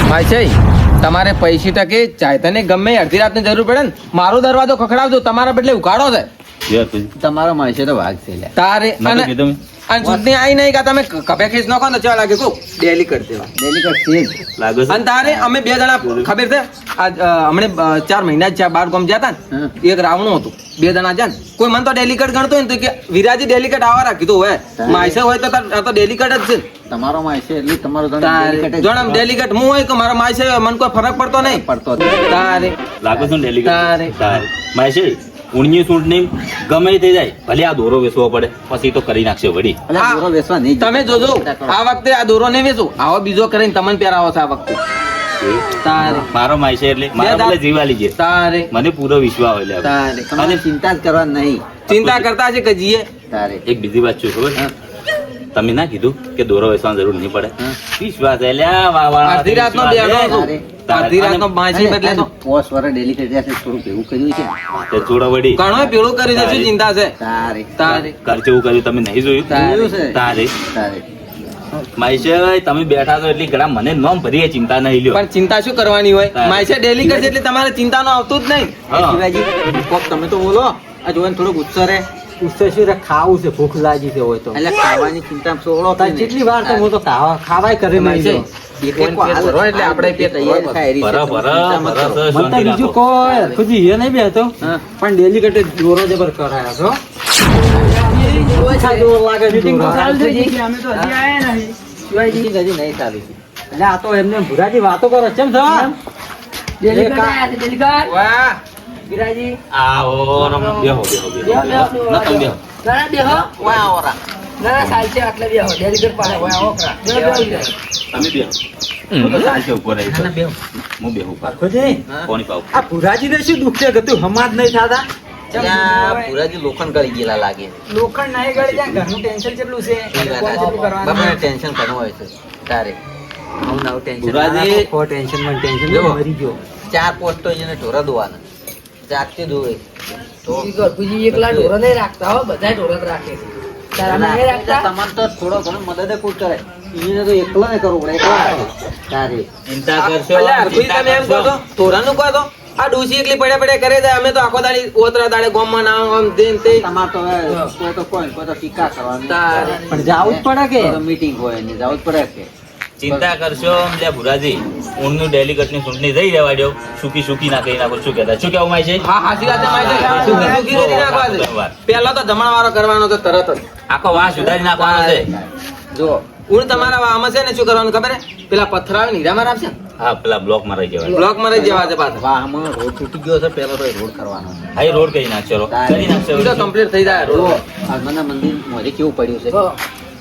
ભાઈ છે તમારે પૈસી ટકે ચાય તને ગમે અડધી રાતની જરૂર પડે ને મારો દરવાજો ખખડાવજો તમારા બદલે ઉઘાડો છે તમારો મળશે તો ભાગ છે લ્યા. તારે અને ચૂંટણી આવી નહીં કે તમે કપે ખેંચ નાખો ને ચા લાગે શું ડેલી કરી દેવા ડેલિકેટ છે જ. લાગે છે અને તારે અમે બે જણા ખબર છે હમણે 4 મહિના જ 12 ગામ જતા ને એક રાવણું હતું 2 જણા જાય ને કોઈ મને તો ડેલિકેટ ગણતો હોય ને તો કે વિરાજી ડેલિકેટ આવા રાખી તો હોય માયસે હોય તો તાર તો ડેલિકેટ જ છે તમારો મળશે એટલે તમારો જણામ ડેલિકેટ હું હોય કે મારો માયસે હોય મને કોઈ ફરક પડતો નહીં પડતો તારે લાગે છે ને તારે. ડેલિકેટ માય છે ઉણની ચૂંટણી ગમે તે જાય ભલે આ દોરો વેચવો પડે પછી તો કરી નાખશે વળી. હા. દોરો બેસવા નહીં તમે જોજો આ વખતે આ દોરો નહીં વેચું આવો બીજો કરીને તમને પહેરાવો છે આ વખતે તારે મારો માય છે એટલે મારા ભલે જીવા લીજે તારે મને પૂરો વિશ્વાસ હોય લે. તારે તમારે ચિંતા જ કરવા નહીં. ચિંતા કરતા છે કે જીએ તારે એક બીજી વાત શું ખબર છે? તમે ના કીધું કે દોરો વેચવાની જરૂર નહીં પડે વિશ્વાસ છે લ્યા, વાળા અડધી રાતનો બેઠો છું. અડધી રાતનો માછી બદલે તો પોસ વર ડેલિકેટ છે થોડું કેવું કર્યું છે તે જોડો વળી ઘણો પીળું કરી છે શું ચિંતા છે તારે તારે ખર્ચ એવું કર્યું તમે નહીં જોયું જોયું છે તારે તારે માય તમે બેઠા છો એટલે ઘણા મને નોમ ભરીએ ચિંતા નહીં લ્યો. પણ ચિંતા શું કરવાની હોય તારે. માયસે ડેલી કરશે એટલે તમારે ચિંતા નો આવતું જ નહીં હા. શિવાજી કોક તમે તો બોલો આ જોઈને થોડો ગુસ્સો રે ગુસ્સે શું રે ખાવું છે ભૂખ લાગી છે હોય તો એટલે ખાવાની ચિંતા છોડો તાર કેટલી વાર તો હું તો ખાવાય કરે નહીં છે. જો. એટલે આપણે પેટ તૈયારી થાય રહી છે. ભરા ભરા ભરા તો મને તો શાંતિ બીજું રાખો. કોઈ ખુજી એ નહીં બેહતો હા. પણ ડેલિકેટ દોરો જબર કરાયો છો ઓછા દોર લાગે છે દોરો. શિવાજી હજી નહીં ચાલુ છે. એટલે આ તો એમને ભુરાજી વાતો કરો કેમ છો વાહ આવો રમ, બેહો બેહો બેહો ના તમે બેહો તમે બેહો હું તો ચાલશે ઉપર રહી તો. હું બેહું ઉપર. ખુજી કોની પાવ આ ભુરાજી ને શું દુઃખ છે કે તું હમાજ નહીં થતા ત્યાં પુરાજી લોખંડ કરી ગયેલા લાગે લોખંડ નહીં ગળી ત્યાં ઘરનું ટેન્શન કેટલું છે બાપા ટેન્શન ઘણું હોય છે તારે નવું નવું ટેન્શન પુરાજી ટેન્શન માં ટેન્શન જો. મરી ગયો 4 પોસ્ટ તો એને ઢોરા દોવાના જાતે દોવે તો તમારે તો થોડો ઘણો મદદ કોઈ કરે એને તો એકલા ને કરવું પડે એકલા કરે. તારે ચિંતા કરશો અલ્યા, હરખુઈ તમે એમ કહો છો તોરાનું કહો તો આ ડૂસી એકલી પડે પડે કરે જાય અમે તો આખો દાડી ઓતરા દાડે ગોમમાં ના આમ તેમ તે તમારે તો હવે કોઈ તો ટીકા કરવાની તારે. પણ જાવું જ પડે કે મીટિંગ હોય ને જવું જ પડે કે ચિંતા કરશો લે ભુરાજી ઊંડનું ડેલિકેટ ની ચૂંટણી જઈ રહેવા દો સુકી સુકી ના કહી નાખો શું કહેતા શું કેવું માય છે હા હાચી વાત છે મારી સુખી સુખી નથી નાખવા છે. પહેલા તો જમણવારો કરવાનો તો તરત જ આખો વાહ સુધારી નાખવાનો છે. જો હું તમારા આમાં છે ને શું કરવાનું ખબર હે પેલા પથ્થર આવે ને હીરામાં આપશે ને હા પેલા બ્લોક માં રહી જવાય. બ્લોક માં રહી જવા છે પાછા વાહમાં રોડ તૂટી ગયો છે પેલો તો એ રોડ કરવાનો છે. હા એ રોડ કરી નાખશો કરી નાખશો ઈ તો કમ્પ્લીટ થઈ જાય જો રોડ. હનુમાનના મંદિર મોઢે કેવું પડ્યું છે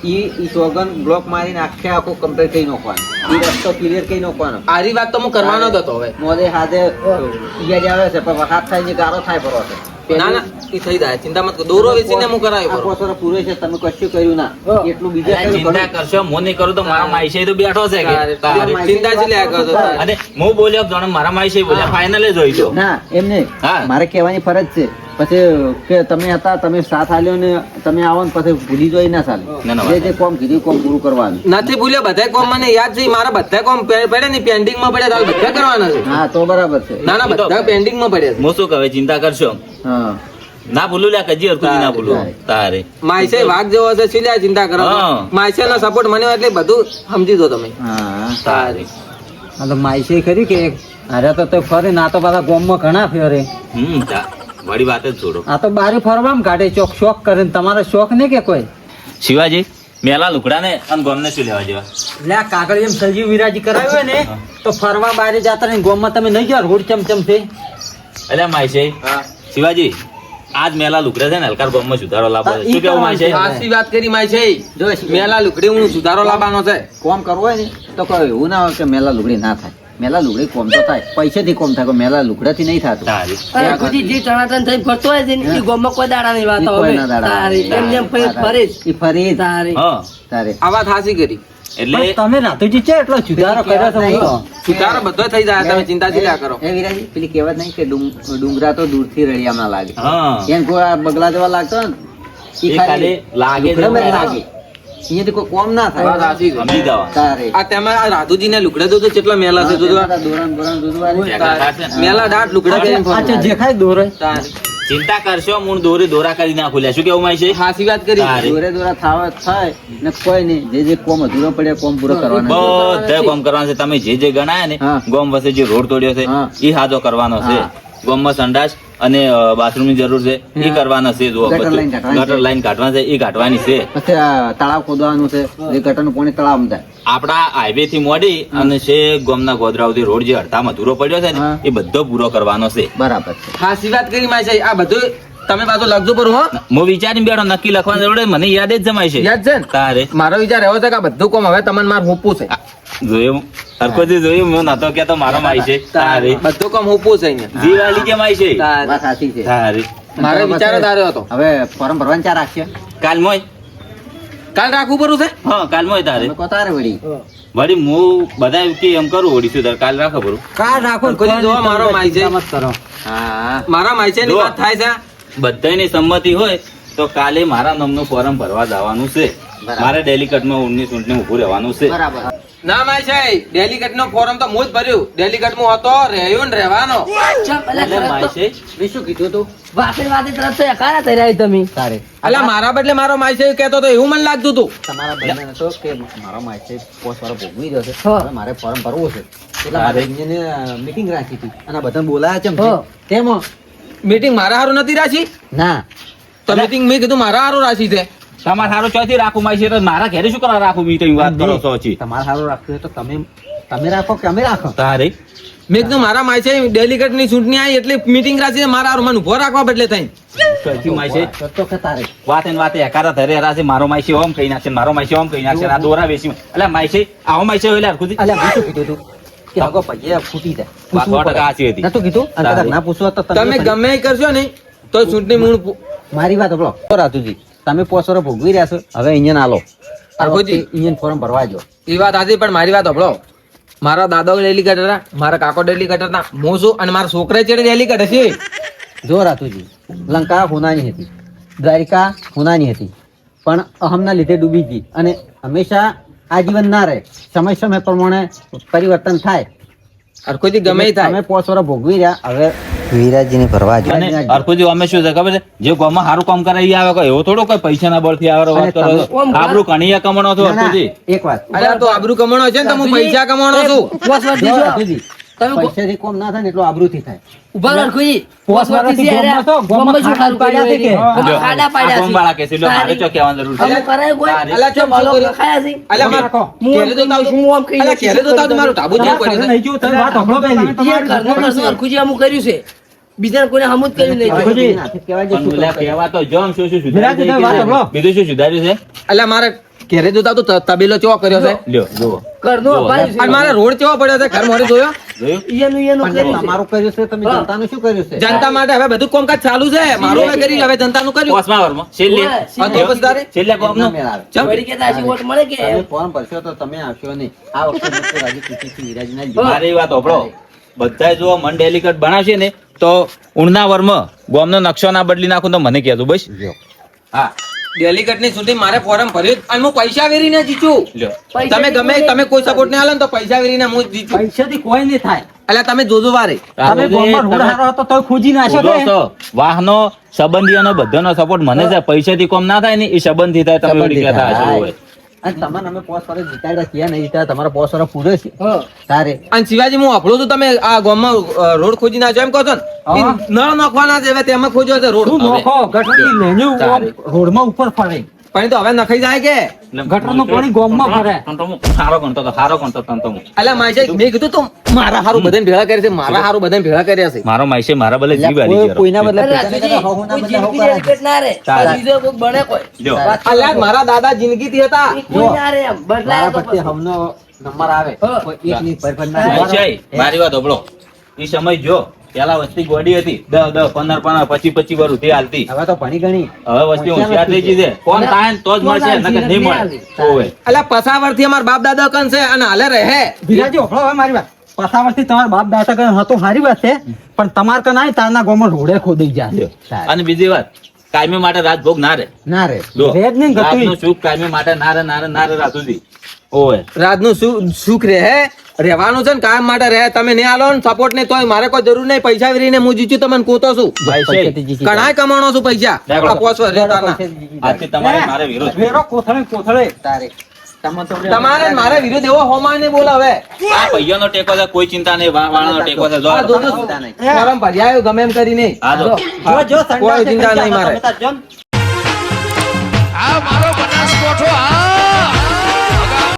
ઈ સોગન બ્લોક મારીને આખે આખું કમ્પ્લીટ કરી નાખવાનું ઈ રસ્તો ક્લિયર કરી નાખવાનો આરી વાત તો હું કરવાનો જ હતો હવે મોઢે હાથે ઈયા જ આવે છે પણ વરસાદ થાય ને ગારો થાય પરો છે ના ના ઈ થઈ જાય ચિંતા મત કરો દોરો વેચીને હું કરાવ્યો આ બરોબર. પોસરો પૂરો છે તમે કશું કર્યું ના એટલું બીજા અરે ચિંતા કરશો હું નહીં કરું તો મારા માઈશે તો બેઠો છે કે તારે. ચિંતા જ લ્યા કરો છો તારે. અને હું બોલ્યો જાણે મારા માઈશે બોલ્યા ફાઇનલ જ હોય તો ના એમને હા. મારે કહેવાની ફરજ છે પછી કે તમે હતા તમે સાથ આલ્યો ને તમે આવો ને પછી ભૂલી જોઈ ના ચાલે ના, ના, જે જે કોમ કીધું કોમ પૂરું કરવાનું નથી ભૂલ્યો બધા કોમ મને યાદ છે મારા બધા કોમ પડે ને પેન્ડિંગ માં પડ્યા તારે બધા કરવાના છે હા તો બરાબર છે ના ના બધા પેન્ડિંગ માં પડ્યા હું શું કહે ચિંતા કરશો હા ના ભૂલું લ્યા કજી હરખું ના ભૂલું તારે છે માયસે વાઘ જેવો છે શું લ્યા ચિંતા કરો હા. માયસે નો સપોર્ટ મને હોય એટલે બધું સમજી દો તમે હા તારે આ તો માઈસે ખરી કે અરે તો ફરે ના તો પાછા ગોમમાં ઘણા ફેરે વળી વાત જ છોડો આ તો બારી ફરવામાં કાઢે ચોક શોખ કરે ને તમારે શોખ નહીં કે કોઈ શિવાજી મેલા લુકડા ને અને ગોમને શું લેવા જેવા એટલે આ કાગળ એમ સજીવ વિરાજી કરાવ્યું હોય ને તો ફરવા બારે જાતા ને ગોમમાં તમે નહીં જાઓ રોડ ચમચમ છે અલ્યા માય છે શિવાજી આજ મેલા લુકડા છે ને હલકાર ગોમમાં સુધારો લાવવો છે. શું કેવું માય છે સાચી વાત કરી માયસે જો મેલા લુકડી હું સુધારો લાવવાનો છે કોમ કરવો હોય ને તો કોઈ એવું ના હોય કે મેલા લુગડી ના થાય મેલા લુગડી કોમ તો થાય પૈસેથી કોમ થાય પણ મેલા લુગડાથી નહીં થતું તારી કોઈ ના દાડા ઈ ફરી જ. હા તારે આ વાત હાસી કરી એટલે પણ તમે રાતુજી છે એટલો સુધારો કર્યો તો હું તો સુધારો બધો થઈ જાય તમે ચિંતા જ લ્યા કરો એ વિરાજી પેલી કહેવત નહીં કે ડુંગરા તો દૂરથી રળિયામાં લાગે હા એમ કોઈ આ બગલા જેવા લાગતો ને ઈ એ ખાલી લાગે લુગડામાં જ છે. લાગે અહીંયાથી કોઈ કોમ ના વાત થાય સાચી છે. સમજી જવાનું. તારે આ તેમાં આ રાધુજીને લુગડા જોજો કેટલા મેલા છે જોજો. દોરાન બોરાન દૂધવાળી. ઝઘડા થશે ને. મેલા દાંત લુગડા કરીને ફરવા. અચ્છા જે ખાય દોરે તારે. ચિંતા કરશો હું દોરા કરી નાખું લે શું કેવું માય છે હાચી વાત કરી. તારે. દોરા થાય ને કોઈ નહીં જે કોમ અધૂરો પડે કોમ પૂરો કરવાનો બધા કામ કરવાનું છે તમે જે ગણાયા ને હા. ગોમ વચ્ચે જે રોડ તોડ્યો છે હા. એ હાજો કરવાનો છે હા. ગોમમાં સંડાસ અને બાથરૂમ ની જરૂર છે એ કરવાના છે જુઓ ગટર બધું. લાઈન કાઢવાની છે. ગટર લાઈન કાઢવાની છે એ કાઢવાની છે પછી આ તળાવ ખોદવાનું છે જે ગટરનું પાણી તળાવમાં જાય આપડા હાઈવે થી મોડી અને છે ગોમના ગોધરા સુધી રોડ જે અડધામાં અધૂરો પડ્યો છે ને હા. એ બધો પૂરો કરવાનો છે બરાબર છે હાચી વાત કરી માય છે. આ બધું તમે પાછું લખજો પર હો. હું વિચારીને બેઠો નક્કી લખવાની જરૂર નથી. મને યાદ જ જમાય છે યાદ છે ને? તારે મારો વિચાર એવો છે કે આ બધું કોમ હવે તમને માર હોપવું છે. જોયું હરકોજી જોયું હું નતો કેતો મારો માય છે તારે બધું કોમ હોપવું છે અહીંયા. જીવાલી કે માય છે તારે. વાત સાચી છે તારે મારો વિચાર જ આર્યો હતો. હવે ફોર્મ ભરવાનું ચા રાખશે કાલ મોય કાલ રાખવું પડું છે. હા કાલ મોય તારે તમે કહો તારે વળી વળી હું બધા કે એમ કરું ઓડીશું તારે કાલ રાખો બરું કાર રાખો કોઈ જોવા મારો માય છે. ચિંતા મત કરો હા મારા માયસેની જો. વાત થાય છે. બધાની સંમતિ હોય તો કાલે મારા નામનું ફોરમ ભરવા જવાનું છે બરાબર. મારે ડેલિકેટમાં 19 ને ઉભું રહેવાનું છે બરાબર ના માયસાઈ ડેલિકેટ નો ફોરમ તો હું જ ભર્યું. ડેલિકેટ માં હતો રહ્યો ને રહેવાનો. એટલે માય છે મેં શું કીધું તું તારે અલા મારા બદલે મારો માયસાઈ કહેતો તો એવું મને લાગતું હતું. તમારા ભાઈને હતો કે મારો માસે પોસ્ટ વાળો ભોગવી રહ્યો છે હવે મારે ફોર્મ ભરવું છે એટલે તારે. મારે એને મીટિંગ રાખી હતી અને બધાને બોલાયા છે એમ છે. તેમાં મીટિંગ મારા હારું નથી રાખી ના તો મીટિંગ મેં કીધું મારા હારું રાખી છે. તમારે સારું ચોથી રાખું માય છે તો મારા ઘરે શું કરવા રાખું મીટિંગ વાત કરો છો છી તમારે સારું રાખવું હોય તો તમે રાખો કે અમે રાખો તારે મેં કીધું મારા માયસાઈ ડેલિકેટ ની ચૂંટણી આવી એટલે મીટિંગ રાખી છે. મારા હારું મને ઉભો રાખવા બદલે થઈ. ચોથી માય છે તો કે તારે વાતે ને વાતે એકારા ધરે હરાશે મારો માય છે ઓમ કહી નાખશે મારો માય છે ઓમ કહી નાખશે આ દોરા વેચી એટલે માય છે આવો માય છે એટલે હરખું અલ્યા મેં શું કીધું તું કે હગો પૈયે ફૂટી જાય વાત સો ટકા સાચી હતી. નતું કીધું અને કદાચ ના પૂછો તો તમે ગમે એ કરશો ને તો ચૂંટણી મૂળ મારી વાત સાંભળો રાતુજી તમે પોસરો ભોગવી રહ્યા છો હવે અહીંયા ના લો હરખુજી. અહીંયા ફોર્મ ભરવા જો એ વાત હતી પણ મારી વાત સાંભળો. મારા દાદા ડેલિકેટ હતા, મારા કાકો ડેલિકેટ હતા, હું છું અને મારા છોકરા ચેડે ડેલિકેટ હશે. જો રાતુજી લંકા હોનાની હતી દ્વારિકા હોનાની હતી પણ અહમના લીધે ડૂબી ગઈ અને હંમેશા આજીવન ના રહે સમય સમય પ્રમાણે પરિવર્તન થાય હરખુજી ગમે એ થાય. તમે પોસરો ભોગવી રહ્યા હવે વિરાજીને ભરવા જો અને હરખુજી અમે શું છે ખબર છે જે ગામમાં સારું કામ કરે ઈ આવે કોઈ એવો થોડો કોઈ પૈસાના બળથી આવે વાત અને કરો છો. તમે- આપણું કણીયા કમાણો છો ના, ના, હરખુજી એક વાત અલ્યા તો આબરૂ કમાણો છે ને તો હું પૈસા કમાણો છું. જો રાતુજી, પૈસાથી કોમ ના થાય ને એટલું આબરૂથી થાય પોસવાળાથી ગોમમાં તો ગોમમાં ખાડા પાડ્યા છે કે લ્યો, આ ગોમવાળા કે છે, લ્યો, મારે ચો કહેવાની જરૂર છે અલ્યા ચમ શું કર્યું? અલ્યા માર ઘેરે તો તાવ તું- અલ્યા ઘેરે તો તાવ તું મારું ઢાબુ જેવું કર્યું છે. નહીં જોયું, તમે વાત સાંભળો પહેલી. બીજા કોઈને હમું જ કર્યું નહીં હરખુજી, હાથે કહેવાય છે પણ શું લ્યા, કરે? કહેવા તો જો આમ શું શું વિરાટ સુધાર્યું વાત છે સાંભળો. બીજું શું સુધાર્યું છે અલ્યા મારે ઘેરે જોતા તો તબેલો ચેવો કર્યો છે લ્યો જુઓ ઘરનું જો, અભાયું અને મારે રોડ ચેવો પડ્યો છે ઘર મોરે જોયો. જોયું ઈયાનું પણ કર્યું છે. તમારું કર્યું છે તમે જનતાનું શું કર્યું છે જનતા માટે હવે બધું કામકાજ ચાલુ છે. મારું હવે કરી હવે જનતાનું કર્યું. પોસમા વરમાં છેલ્લે હા, તો બસ તારે. છેલ્લે એમનો કોમનું મેળ આવે. ચમ. વળી કે તાશી વોટ મળે કે તમે ફોર્મ ભરશો તો તમે આવશો નહીં આ વખતે મોટું રાજી ખુશીથી વિરાજીના જ જીવો. મારી વાત હોભળો બધા જો મન ડેલિકેટ બનાવશે ને તો ઉણના વરમાં ગોમનો નકશો ના બદલી નાખું તો મને કહેજો બસ જો. હા ડેલિકેટ ની સુધી મારે ફોરમ ભર્યું અને હું પૈસા વેરીને જીતું. લ્યો તમે ગમે તમે કોઈ સપોર્ટ નહીં આલો ને તો પૈસા વેરીને હું જ જીતું. પૈસાથી કોઈ નહીં થાય અલ્યા તમે જોજો વારે. તમે ગોમમાં રોડ હારો હતો તો ખોજી નાખશો ઉભો કે છો. વાહનો સંબંધીઓનો બધાનો સપોર્ટ મને છે પૈસાથી કોમ ના થાય ને એ સંબંધી થાય તમે એવડી કહેતા હશો હોય. અને તમને અમે પોસ્ટ વાળા જીતાડ્યા છીએ નહીં જીતાડ્યા તમારા પોસ્ટ વાળા પૂરે છે હા. તારે અને શિવાજી હું આપણું છું તમે આ ગામમાં રોડ ખોજી નાખો એમ કહો છો ને ઈ હા. નળ નાખવાના છે હવે તેમાં ખોજ્યો છે રોડ. શું નોખો ગટરની લેન્યું તારે. રોડમાં ઉપર ફરે પણ તો હવે નખાઈ જાય કે ગટરનું પાણી ગોમમાં ફરે. તન તો હું સારો ગણતો હતો, સારો ગણતો તન તો હું. અલ્યા માય મેં કીધું તું મારા હારું બધાને ભેળા કર્યા છે મારા હારું બધાને ભેળા કર્યા છે. મારો માઈશે મારા બદલે જીવ આલી કોઈ- ગયો. કોઈના બદલે અરે પૈસા નહીં રાજુજી, કરતા, હવના કોઈ બદલે હવ જિંદગી કરાય. ડેલિકેટ ના રહે. તારે. બીજો કોઈ બને કોઈ. લ્યો. અલ્યા મારા દાદા જિંદગીથી હતા. એ કોઈ ના રહે એમ. બદલાય મારા તો પ્રત્યે પછી. હવનો નંબર આવે હા. કોઈ એક ની પરફેક્ટ ના માઈશે, આવે. મારી વાત હોભળો એ સમય જો પેલા વસ્તી ગોડી હતી 10 15 25 વાર ઉધી હાલતી હવે તો ભણી ગણી હવે વસ્તી હોશિયાર થઈ ગઈ છે કોણ થાય ને તો જ મળશે નકર નહીં મળે ઓવે. અલ્યા પસાવરથી અમારા બાપ દાદા કન છે અને હાલે રહે. વિરાજી ઓખળો હવે મારી વાત પસાવરથી તમારા બાપ દાદા કન હતો સારી વાત છે પણ તમાર કન આય તારના ગોમમાં રોડે ખોદાઈ જાય અને બીજી વાત કાયમી માટે રાજભોગ ના રહે ના રે જો રહે જ નહીં ગતું. રાતનું સુખ કાયમી માટે ના રે રાતુજી ઓય રાતનું સુખ રહે રહેવાનું છે ને કાયમ માટે રહે. તમે નહીં આલો ને સપોર્ટ ને તોય મારે કોઈ જરૂર નહીં. પૈસા વેરીને હું જીત્યું તમને કોતો છું. પૈસેથી જીતી ઘણાય કમાણો છું પૈસા. દેખો. આ પોસ વર્ષ રહેતાના. પૈસેથી જીતી જાય. આજથી તમારે મારે વિરોધ વેરો કોથળે તારે તમારે ને મારે વિરુદ્ધ એવો હોમાય નહીં બોલાવે. આ પૈયાનો ટેકો છે કોઈ ચિંતા નહીં વાળાનો ટેકો છે જો આ દોનો ફોરમ ભર્યા આવ્યો ગમે એમ કરીને. હા જો જો કોઈ ચિંતા નહીં મારે. તમે તાર જો ને. આ મારો બનાસકોઠો આ